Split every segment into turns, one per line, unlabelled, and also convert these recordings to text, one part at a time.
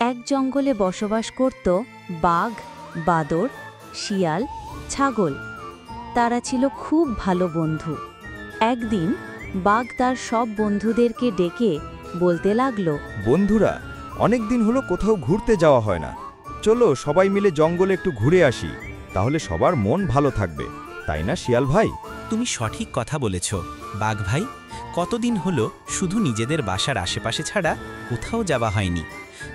এক জঙ্গলে বসবাস করত বাঘ, বাদর, শিয়াল, ছাগল। তারা ছিল খুব ভালো বন্ধু। একদিন বাঘ তার সব বন্ধুদেরকে ডেকে বলতে লাগলো,
বন্ধুরা, অনেক দিন হলো কোথাও ঘুরতে যাওয়া হয় না। চলো সবাই মিলে জঙ্গলে একটু ঘুরে আসি, তাহলে সবার মন ভালো থাকবে, তাই না শিয়াল ভাই?
তুমি সঠিক কথা বলেছ বাঘ ভাই। কতদিন হলো শুধু নিজেদের বাসার আশেপাশে ছাড়া কোথাও যাওয়া হয়নি।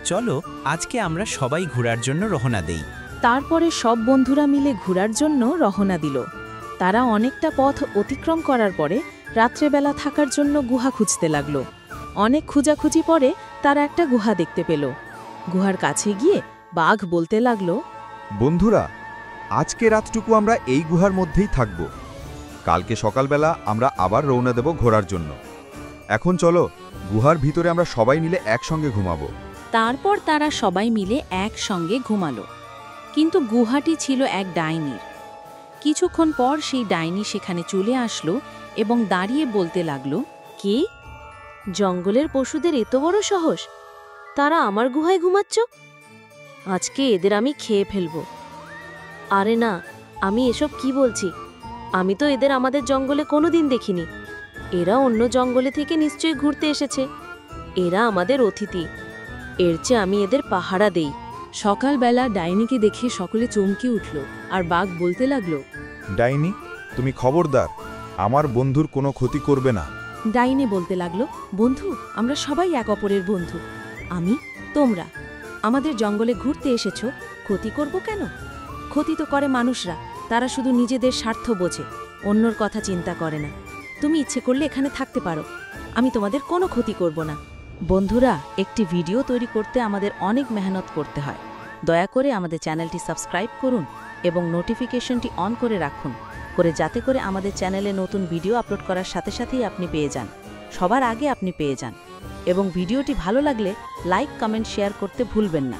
চলো আজকে আমরা সবাই ঘোরার জন্য রওনা দেই।
তারপরে সব বন্ধুরা মিলে ঘোরার জন্য রওনা দিল। তারা অনেকটা পথ অতিক্রম করার পরে রাত্রেবেলা থাকার জন্য গুহা খুঁজতে লাগলো। অনেক খোঁজাখুঁজি পরে তারা একটা গুহা দেখতে পেল। গুহার কাছে গিয়ে বাঘ বলতে লাগলো,
বন্ধুরা, আজকে রাতটুকু আমরা এই গুহার মধ্যেই থাকব। কালকে সকালবেলা আমরা আবার রওনা দেব ঘোরার জন্য। এখন চলো গুহার ভিতরে আমরা সবাই মিলে একসঙ্গে ঘুমাবো।
তারপর তারা সবাই মিলে একসঙ্গে ঘুমালো। কিন্তু গুহাটি ছিল এক ডাইনির। কিছুক্ষণ পর সেই ডাইনি সেখানে চলে আসলো এবং দাঁড়িয়ে বলতে লাগলো, কে? জঙ্গলের পশুদের এত বড় সাহস? তারা আমার গুহায় ঘুমাচ্ছ? আজকে এদের আমি খেয়ে ফেলব। আরে না, আমি এসব কি বলছি? আমি তো এদের আমাদের জঙ্গলে কোনোদিন দেখিনি। এরা অন্য জঙ্গলে থেকে নিশ্চয়ই ঘুরতে এসেছে। এরা আমাদের অতিথি। এর চেয়ে আমি এদের পাহারা দেই।
সকালবেলা ডাইনিকে দেখে সকলে চমকে উঠল আর বাঘ বলতে লাগলো,
ডাইনি, তুমি খবরদার, আমার বন্ধুর কোনো ক্ষতি করবে না।
ডাইনি বলতে লাগলো, বন্ধু, আমরা সবাই এক অপরের বন্ধু। আমি, তোমরা আমাদের জঙ্গলে ঘুরতে এসেছো, ক্ষতি করব কেন? ক্ষতি তো করে মানুষরা। তারা শুধু নিজেদের স্বার্থ বোঝে, অন্যর কথা চিন্তা করে না। তুমি ইচ্ছে করলে এখানে থাকতে পারো, আমি তোমাদের কোনো ক্ষতি করব না।
বন্ধুরা, একটি ভিডিও তৈরি করতে আমাদের অনেক মেহনত করতে হয়। দয়া করে আমাদের চ্যানেলটি সাবস্ক্রাইব করুন এবং নোটিফিকেশনটি অন করে রাখুন, যাতে করে আমাদের চ্যানেলে নতুন ভিডিও আপলোড করার সাথে সাথেই আপনি পেয়ে যান, সবার আগে আপনি পেয়ে যান। এবং ভিডিওটি ভালো লাগলে লাইক, কমেন্ট, শেয়ার করতে ভুলবেন না।